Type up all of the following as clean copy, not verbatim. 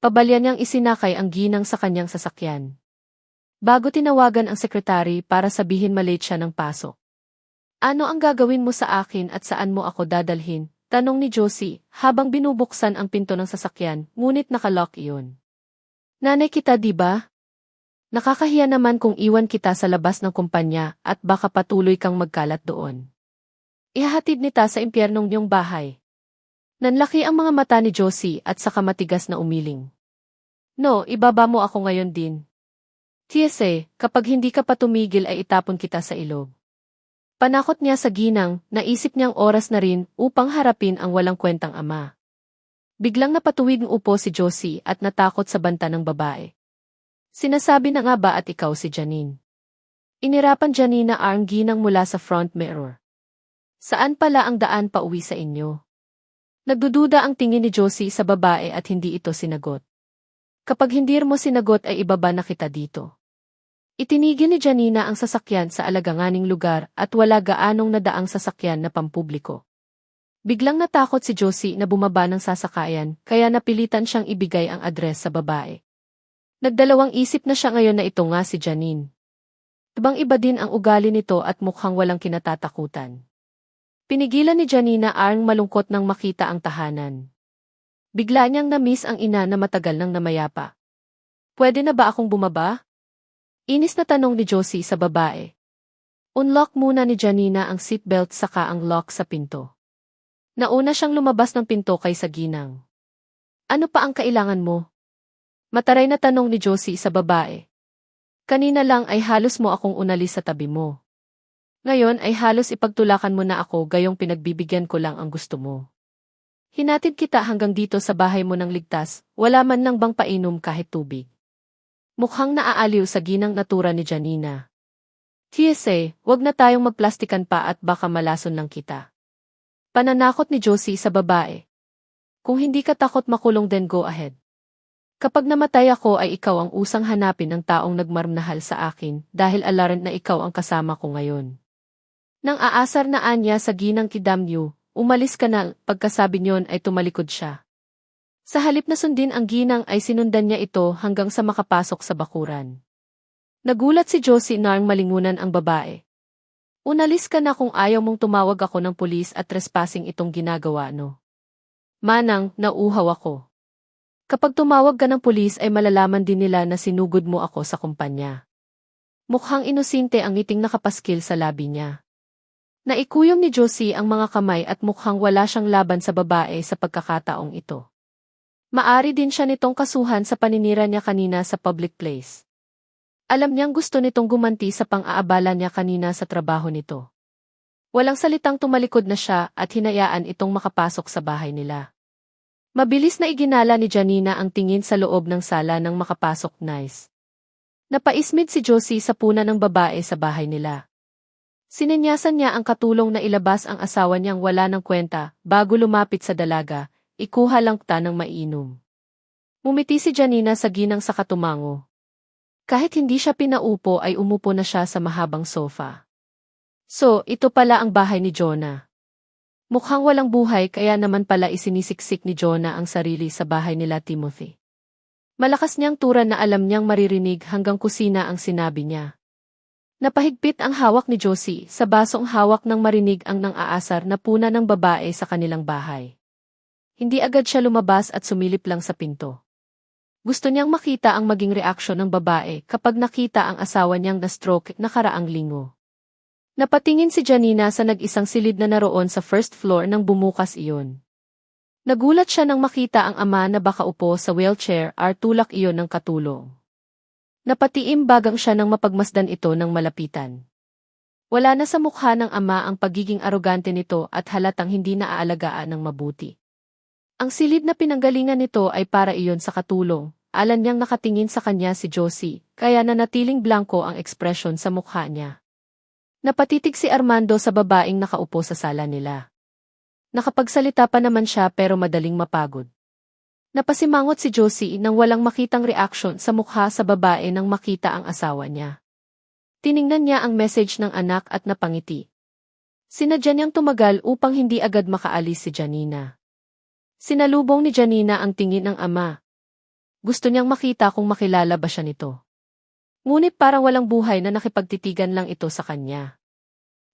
Pabalya niyang isinakay ang ginang sa kanyang sasakyan. Bago tinawagan ang sekretary para sabihin malate siya ng pasok. Ano ang gagawin mo sa akin at saan mo ako dadalhin? Tanong ni Josie, habang binubuksan ang pinto ng sasakyan, ngunit nakalock iyon. Nanay kita di ba? Nakakahiya naman kung iwan kita sa labas ng kumpanya at baka patuloy kang magkalat doon. Ihahatid nita sa impyernong iyong bahay. Nanlaki ang mga mata ni Josie at saka matigas na umiling. No, ibaba mo ako ngayon din. TSA, kapag hindi ka pa tumigil ay itapon kita sa ilog. Panakot niya sa ginang, naisip niyang oras na rin upang harapin ang walang kwentang ama. Biglang napatuwid ng upo si Josie at natakot sa banta ng babae. Sinasabi na nga ba at ikaw si Janine? Inirapan Janina ang ginang mula sa front mirror. Saan pala ang daan pa uwi sa inyo? Nagdududa ang tingin ni Josie sa babae at hindi ito sinagot. Kapag hindi mo sinagot ay ibaba na kita dito. Itinigil ni Janina ang sasakyan sa alaganganing lugar at wala gaanong nadaang sasakyan na pampubliko. Biglang natakot si Josie na bumaba ng sasakayan kaya napilitan siyang ibigay ang address sa babae. Nagdalawang isip na siya ngayon na ito nga si Janine. Ibang-iba din ang ugali nito at mukhang walang kinatatakutan. Pinigilan ni Janina ang malungkot nang makita ang tahanan. Bigla niyang na-miss ang ina na matagal nang namayapa. Pwede na ba akong bumaba? Inis na tanong ni Josie sa babae. Unlock muna ni Janina ang seatbelt saka ang lock sa pinto. Nauna siyang lumabas ng pinto kaysa ginang. Ano pa ang kailangan mo? Mataray na tanong ni Josie sa babae. Kanina lang ay halos mo akong unalis sa tabi mo. Ngayon ay halos ipagtulakan mo na ako gayong pinagbibigyan ko lang ang gusto mo. Hinatid kita hanggang dito sa bahay mo ng ligtas, wala man lang bang painom kahit tubig. Mukhang naaaliw sa ginang natura ni Janina. TSA, wag na tayong magplastikan pa at baka malason lang kita. Pananakot ni Josie sa babae. Kung hindi ka takot makulong then go ahead. Kapag namatay ako ay ikaw ang usang hanapin ng taong nagmarmahal sa akin dahil alaran na ikaw ang kasama ko ngayon. Nang aasar na anya sa ginang kidamyo, umalis ka na, pagkasabi niyon ay tumalikod siya. Sa halip na sundin ang ginang ay sinundan niya ito hanggang sa makapasok sa bakuran. Nagulat si Josie nang malingunan ang babae. Unalis ka na kung ayaw mong tumawag ako ng pulis at trespassing itong ginagawa no. Manang, nauuhaw ako. Kapag tumawag ka ng pulis ay malalaman din nila na sinugod mo ako sa kumpanya. Mukhang inosinte ang ngiting nakapaskil sa labi niya. Naikuyom ni Josie ang mga kamay at mukhang wala siyang laban sa babae sa pagkakataong ito. Maari din siya nitong kasuhan sa paninira niya kanina sa public place. Alam niyang gusto nitong gumanti sa pang-aabala niya kanina sa trabaho nito. Walang salitang tumalikod na siya at hinayaan itong makapasok sa bahay nila. Mabilis na iginala ni Janina ang tingin sa loob ng sala nang makapasok nice. Napaismid si Josie sa puna ng babae sa bahay nila. Sininyasan niya ang katulong na ilabas ang asawa niyang wala ng kwenta bago lumapit sa dalaga, ikuha lang ta ng mainom. Mumiti si Janina sa ginang sa katumango. Kahit hindi siya pinaupo ay umupo na siya sa mahabang sofa. So, ito pala ang bahay ni Jonah. Mukhang walang buhay kaya naman pala isinisiksik ni Jonah ang sarili sa bahay nila Timothy. Malakas niyang turan na alam niyang maririnig hanggang kusina ang sinabi niya. Napahigpit ang hawak ni Josie sa basong hawak nang marinig ang nang-aasar na puna ng babae sa kanilang bahay. Hindi agad siya lumabas at sumilip lang sa pinto. Gusto niyang makita ang maging reaksyon ng babae kapag nakita ang asawa niyang na-stroke nakaraang linggo. Napatingin si Janina sa nag-isang silid na naroon sa first floor nang bumukas iyon. Nagulat siya nang makita ang ama na baka upo sa wheelchair at tulak iyon ng katulong. Napatiim bagang siya nang mapagmasdan ito ng malapitan. Wala na sa mukha ng ama ang pagiging arogante nito at halatang hindi naaalagaan ng mabuti. Ang silid na pinanggalingan nito ay para iyon sa katulong, alan niyang nakatingin sa kanya si Josie, kaya nanatiling blanko ang ekspresyon sa mukha niya. Napatitig si Armando sa babaeng nakaupo sa sala nila. Nakapagsalita pa naman siya pero madaling mapagod. Napasimangot si Josie nang walang makitang reaksyon sa mukha sa babae nang makita ang asawa niya. Tiningnan niya ang message ng anak at napangiti. Sinadya niyang tumagal upang hindi agad makaalis si Janina. Sinalubong ni Janina ang tingin ng ama. Gusto niyang makita kung makilala ba siya nito. Ngunit parang walang buhay na nakipagtitigan lang ito sa kanya.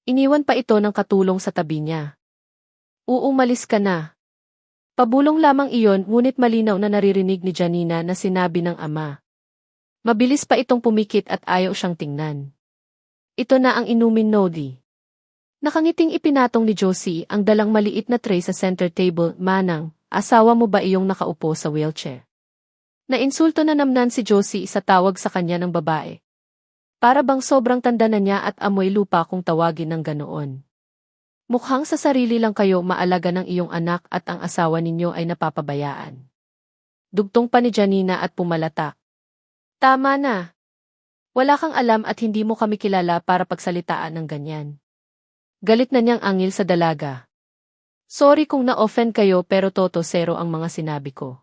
Iniwan pa ito ng katulong sa tabi niya. Uumalis ka na. Pabulong lamang iyon ngunit malinaw na naririnig ni Janina na sinabi ng ama. Mabilis pa itong pumikit at ayaw siyang tingnan. Ito na ang inumin Nodi. Nakangiting ipinatong ni Josie ang dalang maliit na tray sa center table. Manang, asawa mo ba iyong nakaupo sa wheelchair? Nainsulto na namnan si Josie sa tawag sa kanya ng babae. Para bang sobrang tanda na niya at amoy lupa kung tawagin ng ganoon. Mukhang sa sarili lang kayo maalaga ng iyong anak at ang asawa ninyo ay napapabayaan. Dugtong pa ni Janina at pumalatak. Tama na. Wala kang alam at hindi mo kami kilala para pagsalitaan ng ganyan. Galit na niyang angil sa dalaga. Sorry kung na-offend kayo pero toto zero ang mga sinabi ko.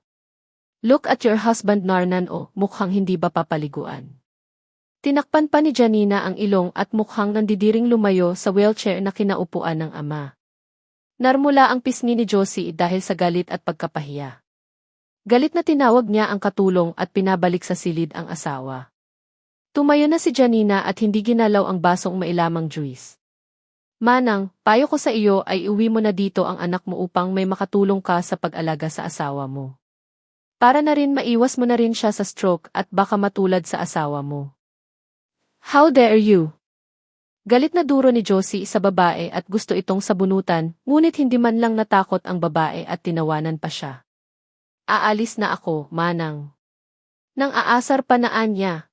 Look at your husband Narnan mukhang hindi ba papaliguan. Tinakpan pa ni Janina ang ilong at mukhang nandidiring lumayo sa wheelchair na kinaupuan ng ama. Narmula ang pisngi ni Josie dahil sa galit at pagkapahiya. Galit na tinawag niya ang katulong at pinabalik sa silid ang asawa. Tumayo na si Janina at hindi ginalaw ang basong mailamang juice. Manang, payo ko sa iyo ay iuwi mo na dito ang anak mo upang may makatulong ka sa pag-alaga sa asawa mo. Para na rin maiwas mo na rin siya sa stroke at baka matulad sa asawa mo. How dare you? Galit na duro ni Josie sa babae at gusto itong sabunutan, ngunit hindi man lang natakot ang babae at tinawanan pa siya. Aalis na ako, Manang. Nang aasar pa naan niya.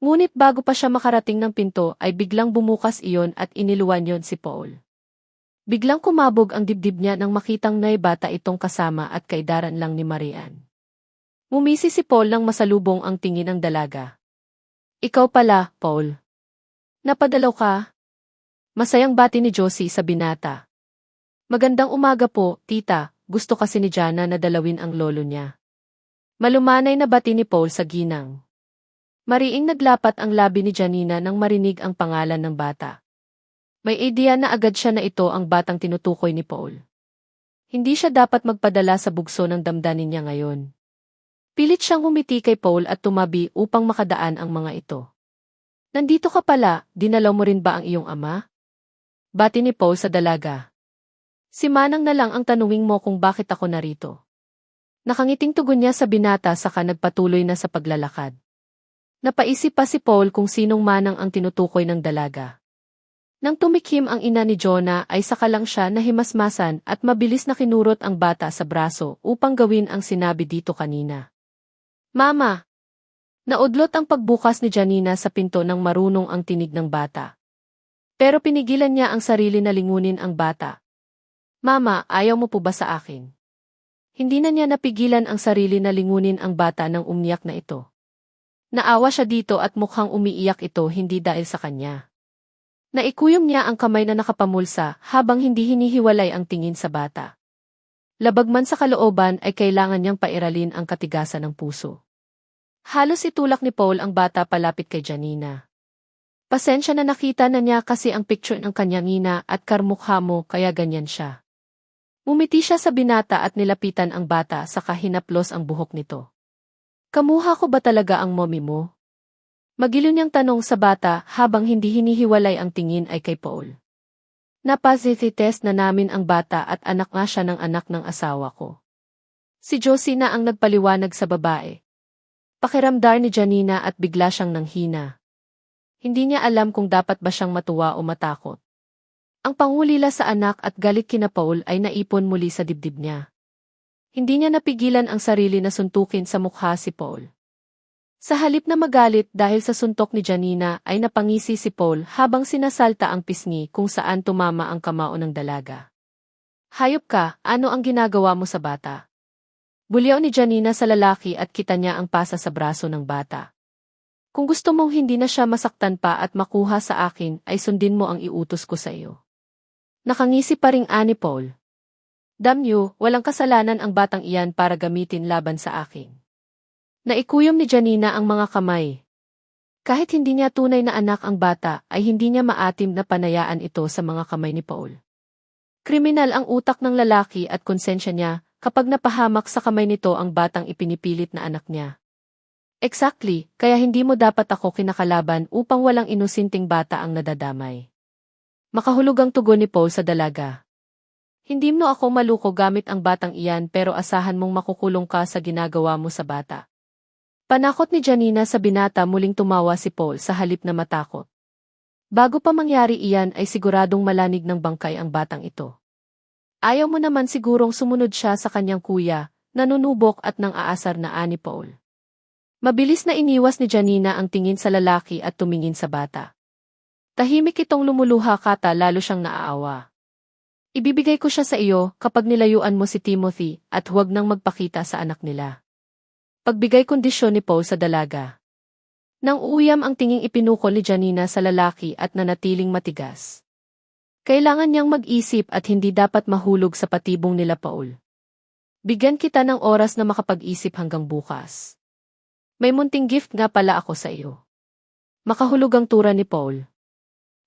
Ngunit bago pa siya makarating ng pinto ay biglang bumukas iyon at iniluwan yon si Paul. Biglang kumabog ang dibdib niya nang makitang naibata itong kasama at kaidaran lang ni Marian. Ngumisi si Paul nang masalubong ang tingin ng dalaga. Ikaw pala, Paul. Napadalaw ka? Masayang bati ni Josie sa binata. Magandang umaga po, tita, gusto kasi ni Jana na dalawin ang lolo niya. Malumanay na bati ni Paul sa ginang. Mariing naglapat ang labi ni Janina nang marinig ang pangalan ng bata. May idea na agad siya na ito ang batang tinutukoy ni Paul. Hindi siya dapat magpadala sa bugso ng damdamin niya ngayon. Pilit siyang humiti kay Paul at tumabi upang makadaan ang mga ito. Nandito ka pala, dinalaw mo rin ba ang iyong ama? Bati ni Paul sa dalaga. Si Manang na lang ang tanungin mo kung bakit ako narito. Nakangiting tugon niya sa binata saka nagpatuloy na sa paglalakad. Napaisip pa si Paul kung sinong Manang ang tinutukoy ng dalaga. Nang tumikhim ang ina ni Jonah ay saka lang siya nahimasmasan at mabilis na kinurot ang bata sa braso upang gawin ang sinabi dito kanina. Mama! Naudlot ang pagbukas ni Janina sa pinto nang marunong ang tinig ng bata. Pero pinigilan niya ang sarili na lingunin ang bata. Mama, ayaw mo po ba sa akin? Hindi na niya napigilan ang sarili na lingunin ang bata nang umiyak na ito. Naawa siya dito at mukhang umiiyak ito hindi dahil sa kanya. Naikuyom niya ang kamay na nakapamulsa habang hindi hinihiwalay ang tingin sa bata. Labag man sa kalooban ay kailangan niyang pairalin ang katigasan ng puso. Halos itulak ni Paul ang bata palapit kay Janina. Pasensya na nakita na niya kasi ang picture ng kanyang ina at karmukha mo kaya ganyan siya. Umiti siya sa binata at nilapitan ang bata saka hinaplos ang buhok nito. Kamuha ko ba talaga ang mommy mo? Magiliw niyang tanong sa bata habang hindi hinihiwalay ang tingin ay kay Paul. Napasititest na namin ang bata at anak nga siya ng anak ng asawa ko. Si Josie na ang nagpaliwanag sa babae. Pakiramdar ni Janina at bigla siyang nanghina. Hindi niya alam kung dapat ba siyang matuwa o matakot. Ang pangulila sa anak at galit kina Paul ay naipon muli sa dibdib niya. Hindi niya napigilan ang sarili na suntukin sa mukha si Paul. Sa halip na magalit dahil sa suntok ni Janina ay napangisi si Paul habang sinasalta ang pisngi kung saan tumama ang kamao ng dalaga. Hayop ka, ano ang ginagawa mo sa bata? Bulyaw ni Janina sa lalaki at kita niya ang pasa sa braso ng bata. Kung gusto mong hindi na siya masaktan pa at makuha sa akin ay sundin mo ang iutos ko sa iyo. Nakangisi pa ring ani Paul. Damn you, walang kasalanan ang batang iyan para gamitin laban sa akin. Naikuyom ni Janina ang mga kamay. Kahit hindi niya tunay na anak ang bata ay hindi niya maatim na panayaan ito sa mga kamay ni Paul. Kriminal ang utak ng lalaki at konsensya niya, kapag napahamak sa kamay nito ang batang ipinipilit na anak niya. Exactly, kaya hindi mo dapat ako kinakalaban upang walang inusinting bata ang nadadamay. Makahulugang tugon ni Paul sa dalaga. Hindi mo ako maluko gamit ang batang iyan pero asahan mong makukulong ka sa ginagawa mo sa bata. Panakot ni Janina sa binata, muling tumawa si Paul sa halip na matakot. Bago pa mangyari iyan ay siguradong malanig ng bangkay ang batang ito. Ayaw mo naman sigurong sumunod siya sa kanyang kuya, nanunubok at nang aasar na ani Paul. Mabilis na iniwas ni Janina ang tingin sa lalaki at tumingin sa bata. Tahimik itong lumuluha kata lalo siyang naaawa. Ibibigay ko siya sa iyo kapag nilayuan mo si Timothy at huwag nang magpakita sa anak nila. Pagbigay kondisyon ni Paul sa dalaga. Nang uuyam ang tinging ipinukol ni Janina sa lalaki at nanatiling matigas. Kailangan niyang mag-isip at hindi dapat mahulog sa patibong nila Paul. Bigyan kita ng oras na makapag-isip hanggang bukas. May munting gift nga pala ako sa iyo. Makahulugang tura ni Paul.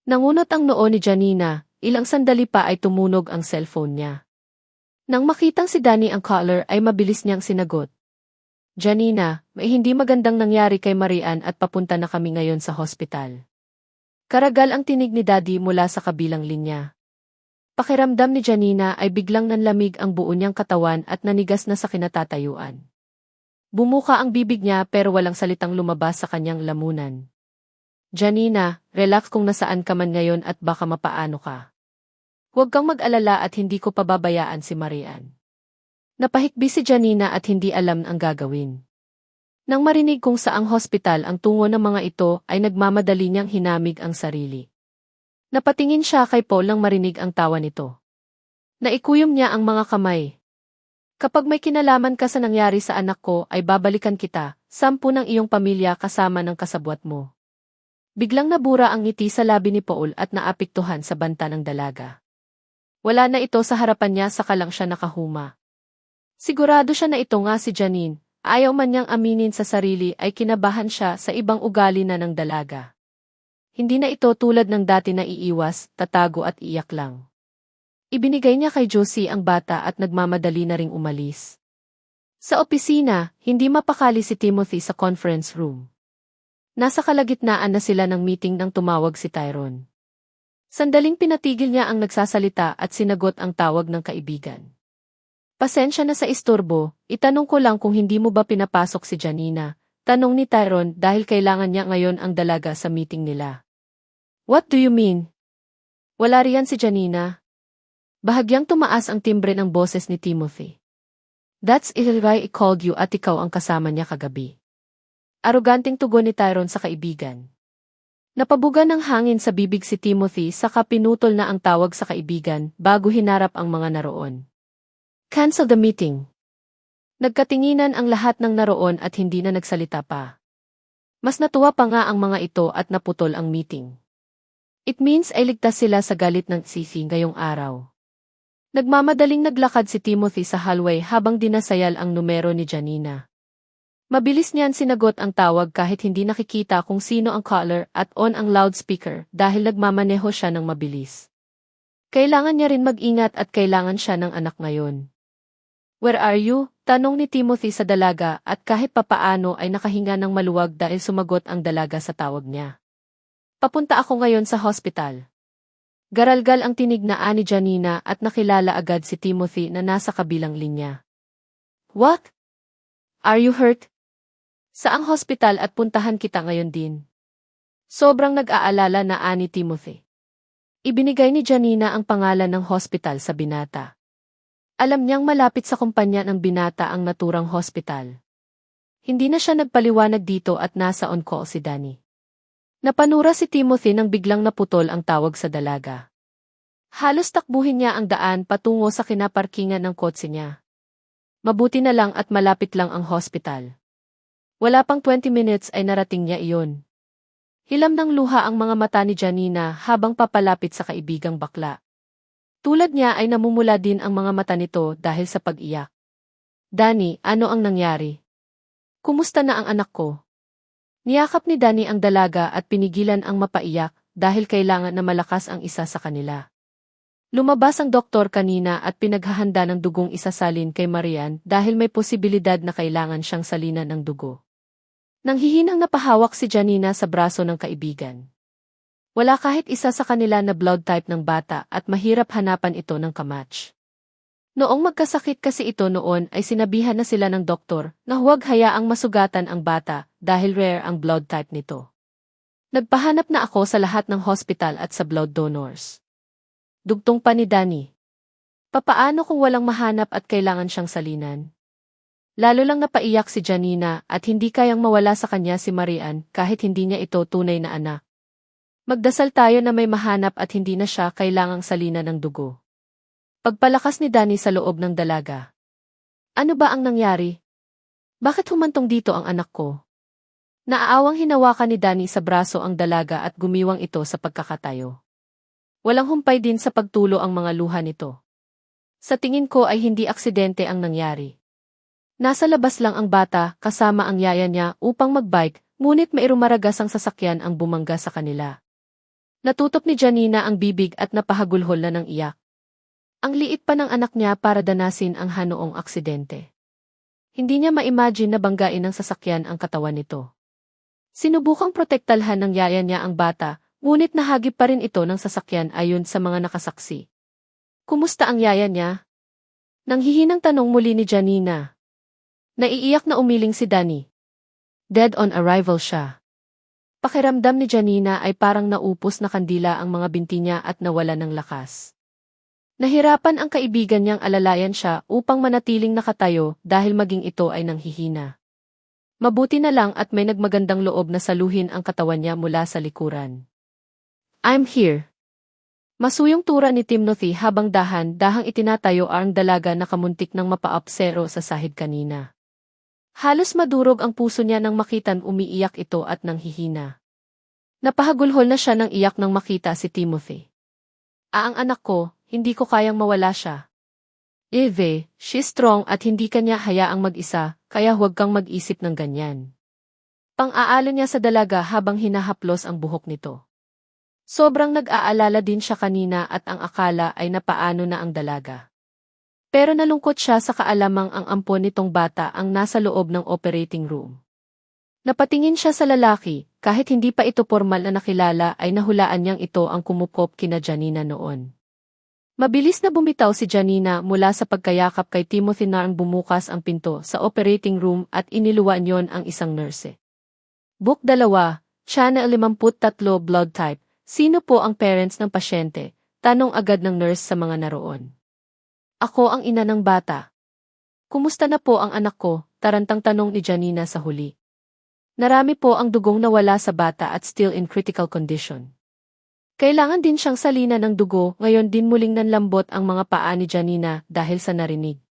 Nangunot ang noo ni Janina, ilang sandali pa ay tumunog ang cellphone niya. Nang makitang si Danny ang caller ay mabilis niyang sinagot. Janina, may hindi magandang nangyari kay Marian at papunta na kami ngayon sa hospital. Karagal ang tinig ni Daddy mula sa kabilang linya. Pakiramdam ni Janina ay biglang nanlamig ang buo niyang katawan at nanigas na sa kinatatayuan. Bumuka ang bibig niya pero walang salitang lumabas sa kanyang lamunan. Janina, relax kung nasaan ka man ngayon at baka mapaano ka. Huwag kang mag-alala at hindi ko pababayaan si Marian. Napahikbi si Janina at hindi alam ang gagawin. Nang marinig kung saang hospital ang tungo ng mga ito ay nagmamadali niyang hinamig ang sarili. Napatingin siya kay Paul nang marinig ang tawa nito. Naikuyom niya ang mga kamay. Kapag may kinalaman ka sa nangyari sa anak ko ay babalikan kita, 10 ng iyong pamilya kasama ng kasabwat mo. Biglang nabura ang ngiti sa labi ni Paul at naapektuhan sa banta ng dalaga. Wala na ito sa harapan niya saka lang siya nakahuma. Sigurado siya na ito nga si Janine, ayaw man niyang aminin sa sarili ay kinabahan siya sa ibang ugali na ng dalaga. Hindi na ito tulad ng dati na iiwas, tatago at iyak lang. Ibinigay niya kay Josie ang bata at nagmamadali na ring umalis. Sa opisina, hindi mapakali si Timothy sa conference room. Nasa kalagitnaan na sila ng meeting nang tumawag si Tyrone. Sandaling pinatigil niya ang nagsasalita at sinagot ang tawag ng kaibigan. Pasensya na sa istorbo, itanong ko lang kung hindi mo ba pinapasok si Janina, tanong ni Tyrone dahil kailangan niya ngayon ang dalaga sa meeting nila. What do you mean? Wala riyan si Janina. Bahagyang tumaas ang timbre ng boses ni Timothy. That's why I called you at ikaw ang kasama niya kagabi. Aroganting tugon ni Tyrone sa kaibigan. Napabuga ng hangin sa bibig si Timothy saka pinutol na ang tawag sa kaibigan bago hinarap ang mga naroon. Cancel the meeting. Nagkatinginan ang lahat ng naroon at hindi na nagsalita pa. Mas natuwa pa nga ang mga ito at naputol ang meeting. It means ay ligtas sila sa galit ng sisi ngayong araw. Nagmamadaling naglakad si Timothy sa hallway habang dinasayal ang numero ni Janina. Mabilis niyan sinagot ang tawag kahit hindi nakikita kung sino ang caller at on ang loudspeaker dahil nagmamaneho siya ng mabilis. Kailangan niya rin mag-ingat at kailangan siya ng anak ngayon. Where are you? Tanong ni Timothy sa dalaga at kahit papaano ay nakahinga ng maluwag dahil sumagot ang dalaga sa tawag niya. Papunta ako ngayon sa hospital. Garalgal ang tinig na ani Janina at nakilala agad si Timothy na nasa kabilang linya. What? Are you hurt? Saang hospital at puntahan kita ngayon din? Sobrang nag-aalala na ani Timothy. Ibinigay ni Janina ang pangalan ng hospital sa binata. Alam niyang malapit sa kumpanya ng binata ang naturang hospital. Hindi na siya nagpaliwanag dito at nasa on-call si Danny. Napanura si Timothy nang biglang naputol ang tawag sa dalaga. Halos takbuhin niya ang daan patungo sa kinaparkingan ng kotse niya. Mabuti na lang at malapit lang ang hospital. Wala pang 20 minutes ay narating niya iyon. Hilam ng luha ang mga mata ni Janina habang papalapit sa kaibigang bakla. Tulad niya ay namumula din ang mga mata nito dahil sa pag-iyak. Danny, ano ang nangyari? Kumusta na ang anak ko? Niyakap ni Danny ang dalaga at pinigilan ang mapaiyak dahil kailangan na malakas ang isa sa kanila. Lumabas ang doktor kanina at pinaghahanda ng dugong isasalin kay Marian dahil may posibilidad na kailangan siyang salinan ng dugo. Nanghihinang napahawak si Janina sa braso ng kaibigan. Wala kahit isa sa kanila na blood type ng bata at mahirap hanapan ito ng kamatch. Noong magkasakit kasi ito noon ay sinabihan na sila ng doktor na huwag hayaang masugatan ang bata dahil rare ang blood type nito. Nagpahanap na ako sa lahat ng hospital at sa blood donors. Dugtong pa ni Danny. Papaano kung walang mahanap at kailangan siyang salinan? Lalo lang napaiyak si Janina at hindi kayang mawala sa kanya si Marian kahit hindi niya ito tunay na anak. Magdasal tayo na may mahanap at hindi na siya kailangang salinan ng dugo. Pagpalakas ni Danny sa loob ng dalaga. Ano ba ang nangyari? Bakit humantong dito ang anak ko? Naaawang hinawakan ni Danny sa braso ang dalaga at gumiwang ito sa pagkakatayo. Walang humpay din sa pagtulo ang mga luha nito. Sa tingin ko ay hindi aksidente ang nangyari. Nasa labas lang ang bata kasama ang yaya niya upang magbike, ngunit mairumaragas ang sasakyan ang bumangga sa kanila. Natutop ni Janina ang bibig at napahagulhol na ng iyak. Ang liit pa ng anak niya para danasin ang hanoong aksidente. Hindi niya ma-imagine na banggain ng sasakyan ang katawan nito. Sinubukang protektalhan ng yaya niya ang bata, ngunit nahagip pa rin ito ng sasakyan ayon sa mga nakasaksi. Kumusta ang yaya niya? Nanghihinang tanong muli ni Janina. Naiiyak na umiling si Danny. Dead on arrival siya. Pakiramdam ni Janina ay parang naupos na kandila ang mga binti niya at nawala ng lakas. Nahirapan ang kaibigan niyang alalayan siya upang manatiling nakatayo dahil maging ito ay nanghihina. Mabuti na lang at may nagmagandang loob na saluhin ang katawan niya mula sa likuran. I'm here. Masuyong tura ni Timothy habang dahan-dahang itinatayo ang dalaga na kamuntik ng mapaapsero sa sahig kanina. Halos madurog ang puso niya nang makitan umiiyak ito at nanghihina. Napahagulhol na siya nang iyak nang makita si Timothy. Ang anak ko, hindi ko kayang mawala siya. Eve, she's strong at hindi kanya hayaang mag-isa, kaya huwag kang mag-isip ng ganyan. Pang-aalo niya sa dalaga habang hinahaplos ang buhok nito. Sobrang nag-aalala din siya kanina at ang akala ay napaano na ang dalaga. Pero nalungkot siya sa kaalamang ang ampon nitong bata ang nasa loob ng operating room. Napatingin siya sa lalaki, kahit hindi pa ito formal na nakilala ay nahulaan niyang ito ang kumukop kina Janina noon. Mabilis na bumitaw si Janina mula sa pagkayakap kay Timothy na ang bumukas ang pinto sa operating room at iniluwan yon ang isang nurse. Book 2, Channel 53 Blood Type. Sino po ang parents ng pasyente? Tanong agad ng nurse sa mga naroon. Ako ang ina ng bata. Kumusta na po ang anak ko? Tarantang tanong ni Janina sa huli. Narami po ang dugong nawala sa bata at still in critical condition. Kailangan din siyang salina ng dugo, ngayon din muling nanlambot ang mga paa ni Janina dahil sa narinig.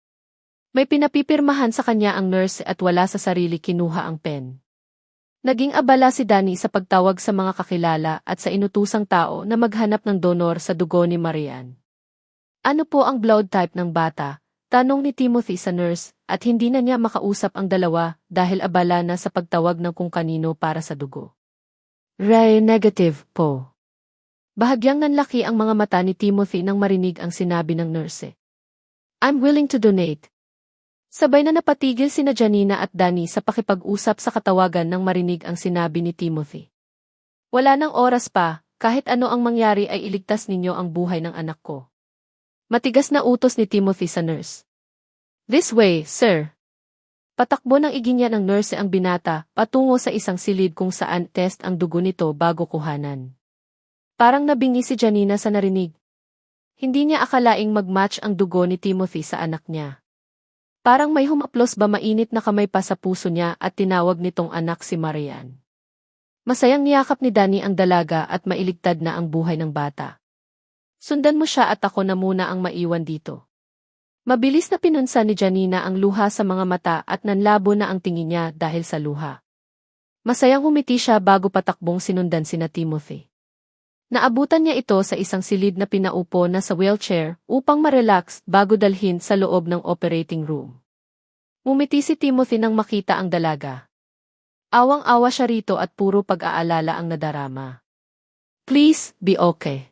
May pinapipirmahan sa kanya ang nurse at wala sa sarili kinuha ang pen. Naging abala si Danny sa pagtawag sa mga kakilala at sa inutusang tao na maghanap ng donor sa dugo ni Marian. Ano po ang blood type ng bata? Tanong ni Timothy sa nurse at hindi na niya makausap ang dalawa dahil abala na sa pagtawag ng kung kanino para sa dugo. Ray negative po. Bahagyang nanlaki ang mga mata ni Timothy nang marinig ang sinabi ng nurse. I'm willing to donate. Sabay na napatigil sina Janina at Danny sa pakipag-usap sa katawagan nang marinig ang sinabi ni Timothy. Wala nang oras pa, kahit ano ang mangyari ay iligtas ninyo ang buhay ng anak ko. Matigas na utos ni Timothy sa nurse. This way, sir. Patakbo ng iginya ng nurse ang binata patungo sa isang silid kung saan test ang dugo nito bago kuhanan. Parang nabingi si Janina sa narinig. Hindi niya akalaing mag-match ang dugo ni Timothy sa anak niya. Parang may humaplos ba mainit na kamay pa sa puso niya at tinawag nitong anak si Marian. Masayang niyakap ni Danny ang dalaga at mailigtad na ang buhay ng bata. Sundan mo siya at ako na muna ang maiwan dito. Mabilis na pinunsa ni Janina ang luha sa mga mata at nanlabo na ang tingin niya dahil sa luha. Masayang humiti siya bago patakbong sinundan sina Timothy. Naabutan niya ito sa isang silid na pinaupo na sa wheelchair upang ma-relax bago dalhin sa loob ng operating room. Ngumiti si Timothy nang makita ang dalaga. Awang-awa siya rito at puro pag-aalala ang nadarama. Please, be okay.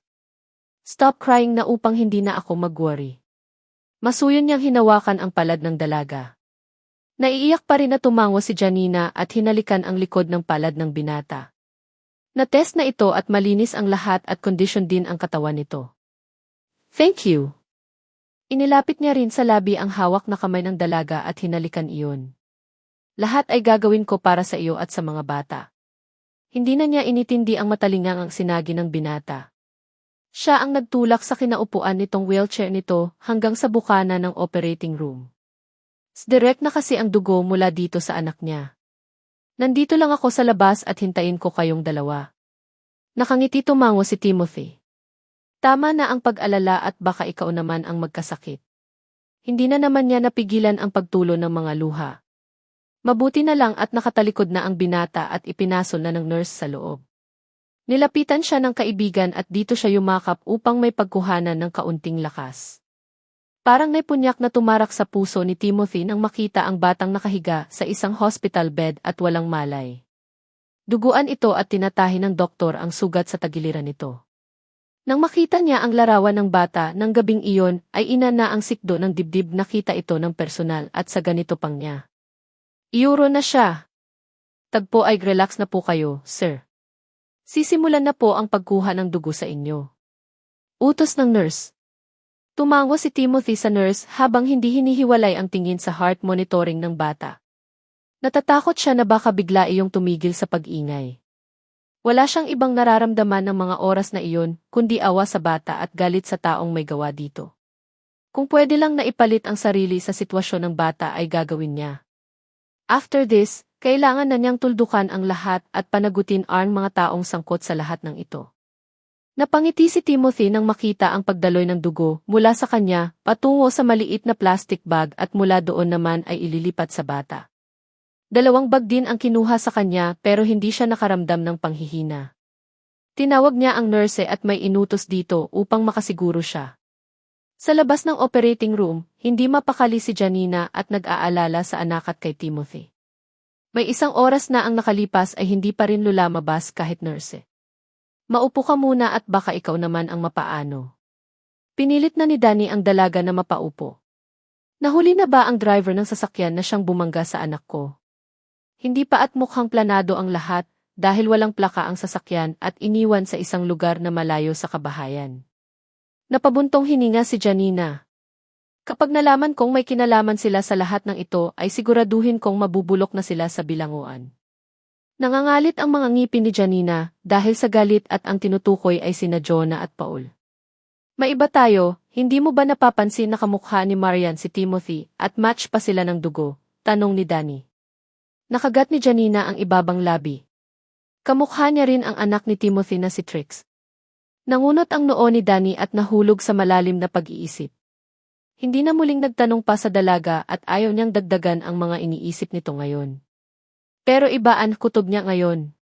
Stop crying na upang hindi na ako mag-worry. Masuyon niyang hinawakan ang palad ng dalaga. Naiiyak pa rin na tumango si Janina at hinalikan ang likod ng palad ng binata. Na-test na ito at malinis ang lahat at kondisyon din ang katawan nito. Thank you. Inilapit niya rin sa labi ang hawak na kamay ng dalaga at hinalikan iyon. Lahat ay gagawin ko para sa iyo at sa mga bata. Hindi na niya initindi ang matalingang ang sinagi ng binata. Siya ang nagtulak sa kinaupuan nitong wheelchair nito hanggang sa bukana ng operating room. Direct na kasi ang dugo mula dito sa anak niya. Nandito lang ako sa labas at hintayin ko kayong dalawa. Nakangiti tumango si Timothy. Tama na ang pag-alala at baka ikaw naman ang magkasakit. Hindi na naman niya napigilan ang pagtulo ng mga luha. Mabuti na lang at nakatalikod na ang binata at ipinasol na ng nurse sa loob. Nilapitan siya ng kaibigan at dito siya yumakap upang may pagkuhanan ng kaunting lakas. Parang may punyak na tumarak sa puso ni Timothy nang makita ang batang nakahiga sa isang hospital bed at walang malay. Duguan ito at tinatahi ng doktor ang sugat sa tagiliran nito. Nang makita niya ang larawan ng bata ng gabing iyon ay ina na ang sikdo ng dibdib, nakita ito ng personal at sa ganito pang niya. Iuro na siya. Tagpo ay relax na po kayo, sir. Sisimulan na po ang pagkuha ng dugo sa inyo. Utos ng nurse. Tumango si Timothy sa nurse habang hindi hinihiwalay ang tingin sa heart monitoring ng bata. Natatakot siya na baka bigla iyong tumigil sa pag-ingay. Wala siyang ibang nararamdaman ng mga oras na iyon, kundi awa sa bata at galit sa taong may gawa dito. Kung pwede lang na ipalit ang sarili sa sitwasyon ng bata ay gagawin niya. After this, kailangan na niyang tuldukan ang lahat at panagutin ang mga taong sangkot sa lahat ng ito. Napangiti si Timothy nang makita ang pagdaloy ng dugo mula sa kanya patungo sa maliit na plastic bag at mula doon naman ay ililipat sa bata. 2 bag din ang kinuha sa kanya pero hindi siya nakaramdam ng panghihina. Tinawag niya ang nurse at may inutos dito upang makasiguro siya. Sa labas ng operating room, hindi mapakali si Janina at nag-aalala sa anak at kay Timothy. May 1 oras na ang nakalipas ay hindi pa rin lumalabas kahit nurse. Maupo ka muna at baka ikaw naman ang mapaano. Pinilit na ni Danny ang dalaga na mapaupo. Nahuli na ba ang driver ng sasakyan na siyang bumangga sa anak ko? Hindi pa at mukhang planado ang lahat dahil walang plaka ang sasakyan at iniwan sa isang lugar na malayo sa kabahayan. Napabuntong hininga si Janina. Kapag nalaman kong may kinalaman sila sa lahat ng ito ay siguraduhin kong mabubulok na sila sa bilanguan. Nangangalit ang mga ngipin ni Janina dahil sa galit at ang tinutukoy ay sina Jonah at Paul. Maiba tayo, hindi mo ba napapansin na kamukha ni Marian si Timothy at match pa sila ng dugo? Tanong ni Danny. Nakagat ni Janina ang ibabang labi. Kamukha niya rin ang anak ni Timothy na si Trix. Nangunot ang noo ni Danny at nahulog sa malalim na pag-iisip. Hindi na muling nagtanong pa sa dalaga at ayaw niyang dagdagan ang mga iniisip nito ngayon. Pero ibaan kutob niya ngayon.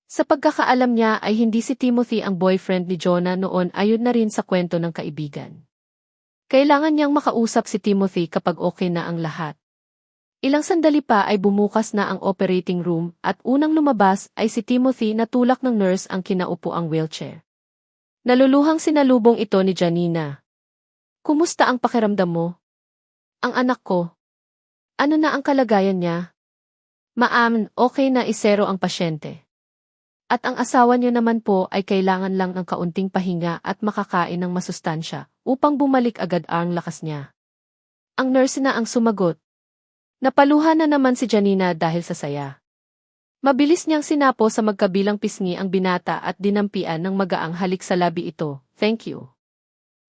Sa pagkakaalam niya ay hindi si Timothy ang boyfriend ni Jonah noon ayon na rin sa kwento ng kaibigan. Kailangan niyang makausap si Timothy kapag okay na ang lahat. Ilang sandali pa ay bumukas na ang operating room at unang lumabas ay si Timothy na tulak ng nurse ang kinaupo ang wheelchair. Naluluhang sinalubong ito ni Janina. Kumusta ang pakiramdam mo? Ang anak ko. Ano na ang kalagayan niya? Ma'am, okay na isero ang pasyente. At ang asawa niyo naman po ay kailangan lang ng kaunting pahinga at makakain ng masustansya upang bumalik agad ang lakas niya. Ang nurse na ang sumagot. Napaluha na naman si Janina dahil sa saya. Mabilis niyang sinapo sa magkabilang pisngi ang binata at dinampian ng magaang halik sa labi ito. Thank you.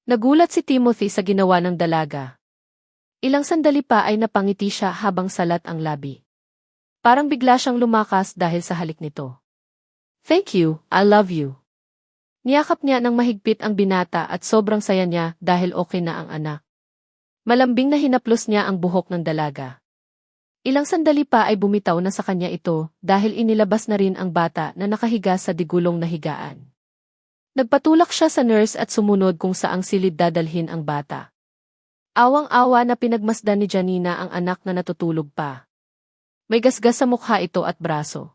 Nagulat si Timothy sa ginawa ng dalaga. Ilang sandali pa ay napangiti siya habang salat ang labi. Parang bigla siyang lumakas dahil sa halik nito. Thank you, I love you. Niyakap niya ng mahigpit ang binata at sobrang saya niya dahil okay na ang anak. Malambing na hinaplos niya ang buhok ng dalaga. Ilang sandali pa ay bumitaw na sa kanya ito dahil inilabas na rin ang bata na nakahiga sa digulong na higaan. Nagpatulak siya sa nurse at sumunod kung saang silid dadalhin ang bata. Awang-awa na pinagmasdan ni Janina ang anak na natutulog pa. May gasgas sa mukha ito at braso.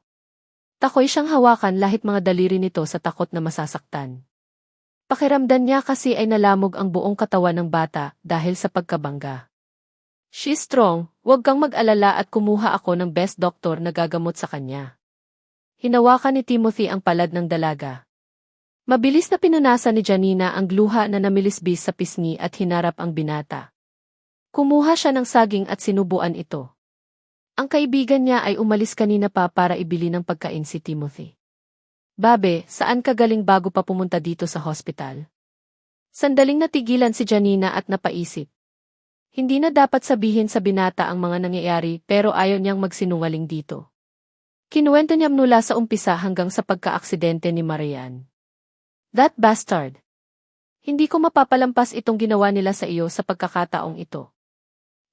Takoy siyang hawakan lahit mga daliri nito sa takot na masasaktan. Pakiramdam niya kasi ay nalamog ang buong katawan ng bata dahil sa pagkabangga. She's strong, huwag kang mag-alala at kumuha ako ng best doctor na gagamot sa kanya. Hinawakan ni Timothy ang palad ng dalaga. Mabilis na pinunasan ni Janina ang luha na namilisbis sa pisngi at hinarap ang binata. Kumuha siya ng saging at sinubuan ito. Ang kaibigan niya ay umalis kanina pa para ibili ng pagkain si Timothy. Babe, saan ka galing bago pa pumunta dito sa hospital? Sandaling natigilan si Janina at napaisip. Hindi na dapat sabihin sa binata ang mga nangyayari pero ayaw niyang magsinungaling dito. Kinuwento niya mula sa umpisa hanggang sa pagka-aksidente ni Marian. That bastard! Hindi ko mapapalampas itong ginawa nila sa iyo sa pagkakataong ito.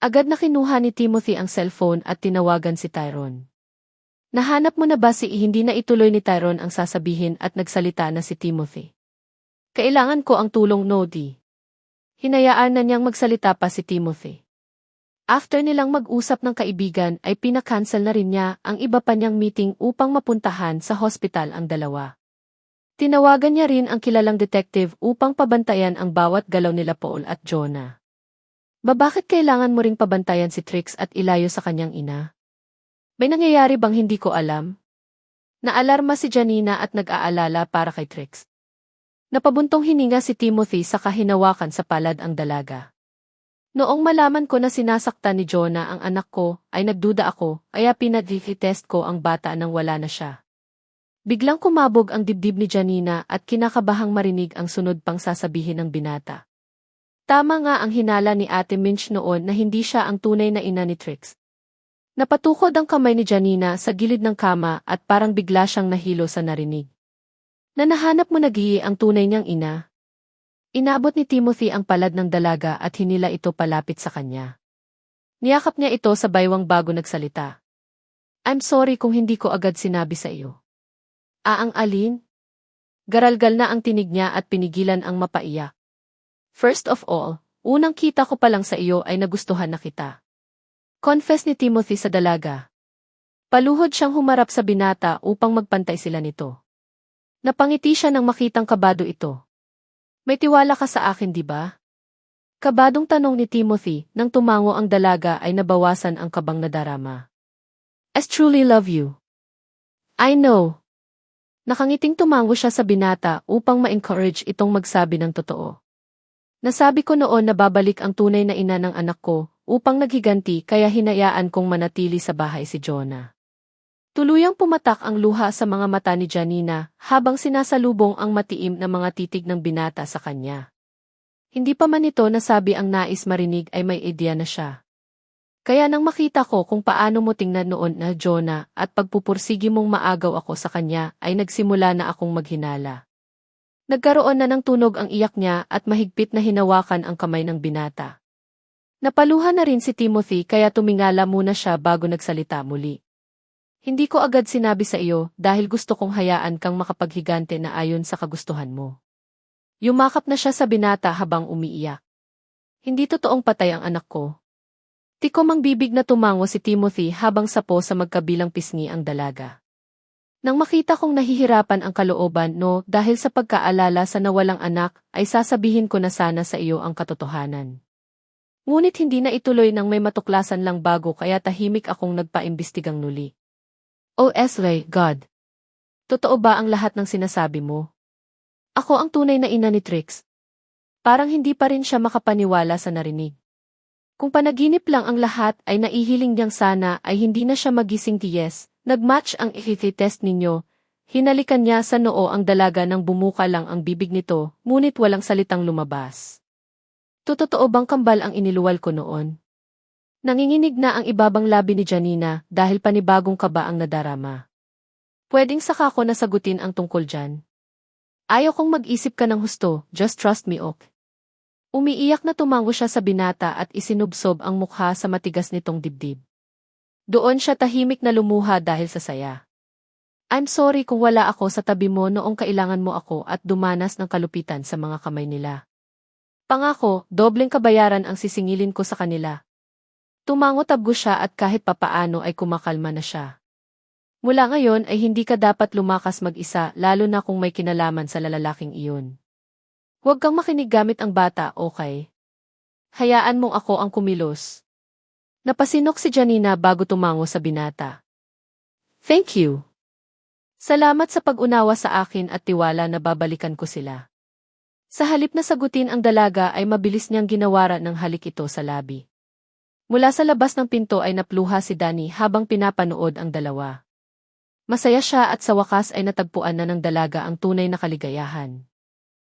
Agad na kinuha ni Timothy ang cellphone at tinawagan si Tyrone. Nahanap mo na ba hindi na ituloy ni Tyrone ang sasabihin at nagsalita na si Timothy. Kailangan ko ang tulong Nodi. Hinayaan na niyang magsalita pa si Timothy. After nilang mag-usap ng kaibigan ay pinakancel na rin niya ang iba pa niyang meeting upang mapuntahan sa hospital ang dalawa. Tinawagan niya rin ang kilalang detective upang pabantayan ang bawat galaw nila Paul at Jonah. Bakit kailangan mo ring pabantayan si Trix at ilayo sa kanyang ina? May nangyayari bang hindi ko alam? Naalarma si Janina at nag-aalala para kay Trix. Napabuntong hininga si Timothy sa kahinawakan sa palad ang dalaga. Noong malaman ko na sinasaktan ni Jonah ang anak ko, ay nagduda ako, kaya pinag-test ko ang bata nang wala na siya. Biglang kumabog ang dibdib ni Janina at kinakabahang marinig ang sunod pang sasabihin ng binata. Tama nga ang hinala ni Ate Minch noon na hindi siya ang tunay na ina ni Trix. Napatukod ang kamay ni Janina sa gilid ng kama at parang bigla siyang nahilo sa narinig. Nahanap mo naghihi ang tunay niyang ina. Inabot ni Timothy ang palad ng dalaga at hinila ito palapit sa kanya. Niyakap niya ito sa baywang bago nagsalita. I'm sorry kung hindi ko agad sinabi sa iyo. Ang alin? Garalgal na ang tinig niya at pinigilan ang mapaiyak. First of all, unang kita ko pa lang sa iyo ay nagustuhan na kita. Confess ni Timothy sa dalaga. Paluhod siyang humarap sa binata upang magpantay sila nito. Napangiti siya nang makitang kabado ito. May tiwala ka sa akin, di ba? Kabadong tanong ni Timothy nang tumango ang dalaga ay nabawasan ang kabang nadarama. I truly love you. I know. Nakangiting tumango siya sa binata upang ma-encourage itong magsabi ng totoo. Nasabi ko noon na babalik ang tunay na ina ng anak ko upang naghiganti kaya hinayaan kong manatili sa bahay si Jonah. Tuluyang pumatak ang luha sa mga mata ni Janina habang sinasalubong ang matiim na mga titig ng binata sa kanya. Hindi pa man ito nasabi ang nais marinig ay may idea na siya. Kaya nang makita ko kung paano mo tingnan noon na Jonah at pagpupursigi mong maagaw ako sa kanya ay nagsimula na akong maghinala. Nagkaroon na ng tunog ang iyak niya at mahigpit na hinawakan ang kamay ng binata. Napaluha na rin si Timothy kaya tumingala muna siya bago nagsalita muli. Hindi ko agad sinabi sa iyo dahil gusto kong hayaan kang makapaghigante na ayon sa kagustuhan mo. Yumakap na siya sa binata habang umiiyak. Hindi totoong patay ang anak ko. Tikom ang bibig na tumango si Timothy habang sapo sa magkabilang pisngi ang dalaga. Nang makita kong nahihirapan ang kalooban dahil sa pagkaalala sa nawalang anak ay sasabihin ko na sana sa iyo ang katotohanan. Ngunit hindi na ituloy nang may matuklasan lang bago kaya tahimik akong nagpaimbestigang nuli. Oh Esray, God! Totoo ba ang lahat ng sinasabi mo? Ako ang tunay na ina ni Trix. Parang hindi pa rin siya makapaniwala sa narinig. Kung panaginip lang ang lahat ay naihiling niyang sana ay hindi na siya magising tiyes, nagmatch ang test ninyo, hinalikan niya sa noo ang dalaga nang bumuka lang ang bibig nito, ngunit walang salitang lumabas. Totoo bang kambal ang iniluwal ko noon? Nanginginig na ang ibabang labi ni Janina dahil panibagong kaba ang nadarama. Pwedeng saka ko nasagutin ang tungkol dyan. Ayaw kong mag-isip ka ng husto, just trust me, ok? Umiiyak na tumango siya sa binata at isinubsob ang mukha sa matigas nitong dibdib. Doon siya tahimik na lumuha dahil sa saya. I'm sorry kung wala ako sa tabi mo noong kailangan mo ako at dumanas ng kalupitan sa mga kamay nila. Pangako, dobleng kabayaran ang sisingilin ko sa kanila. Tumango tabgo siya at kahit papaano ay kumakalma na siya. Mula ngayon ay hindi ka dapat lumakas mag-isa lalo na kung may kinalaman sa lalaking iyon. Huwag kang makinig gamit ang bata, okay? Hayaan mong ako ang kumilos. Napasinok si Janina bago tumango sa binata. Thank you. Salamat sa pag-unawa sa akin at tiwala na babalikan ko sila. Sa halip na sagutin ang dalaga ay mabilis niyang ginawara ng halik ito sa labi. Mula sa labas ng pinto ay napluha si Danny habang pinapanood ang dalawa. Masaya siya at sa wakas ay natagpuan na ng dalaga ang tunay na kaligayahan.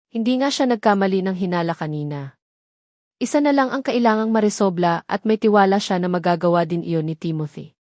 Hindi nga siya nagkamali ng hinala kanina. Isa na lang ang kailangang maresobla at may tiwala siya na magagawa din iyon ni Timothy.